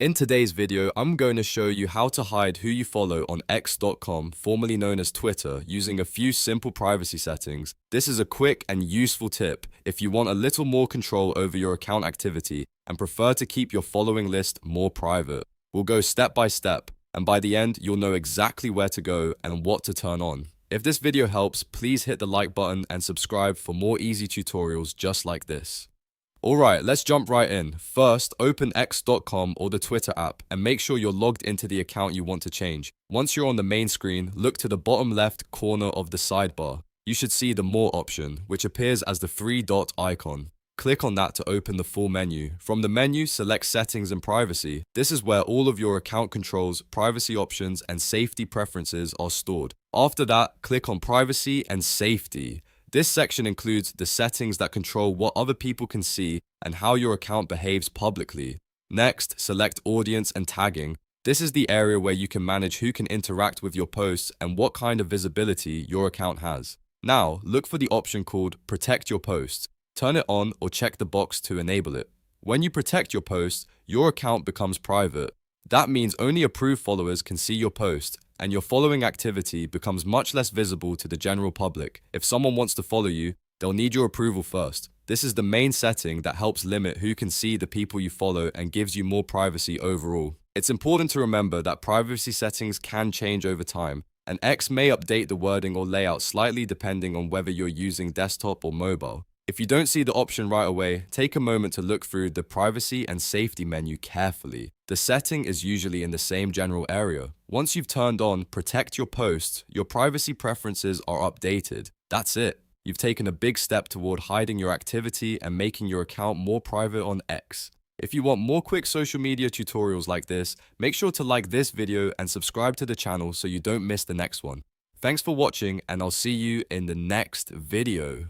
In today's video, I'm going to show you how to hide who you follow on x.com, formerly known as Twitter, using a few simple privacy settings. This is a quick and useful tip if you want a little more control over your account activity and prefer to keep your following list more private. We'll go step by step, and by the end, you'll know exactly where to go and what to turn on. If this video helps, please hit the like button and subscribe for more easy tutorials just like this. Alright, let's jump right in. First, open x.com or the Twitter app and make sure you're logged into the account you want to change. Once you're on the main screen, look to the bottom left corner of the sidebar. You should see the More option, which appears as the three-dot icon. Click on that to open the full menu. From the menu, select Settings and Privacy. This is where all of your account controls, privacy options, and safety preferences are stored. After that, click on Privacy and Safety. This section includes the settings that control what other people can see and how your account behaves publicly. Next, select Audience and Tagging. This is the area where you can manage who can interact with your posts and what kind of visibility your account has. Now, look for the option called Protect Your Posts. Turn it on or check the box to enable it. When you protect your posts, your account becomes private. That means only approved followers can see your post, and your following activity becomes much less visible to the general public. If someone wants to follow you, they'll need your approval first. This is the main setting that helps limit who can see the people you follow and gives you more privacy overall. It's important to remember that privacy settings can change over time, and X may update the wording or layout slightly depending on whether you're using desktop or mobile. If you don't see the option right away, take a moment to look through the Privacy and Safety menu carefully. The setting is usually in the same general area. Once you've turned on Protect Your Posts, your privacy preferences are updated. That's it. You've taken a big step toward hiding your activity and making your account more private on X. If you want more quick social media tutorials like this, make sure to like this video and subscribe to the channel so you don't miss the next one. Thanks for watching, and I'll see you in the next video.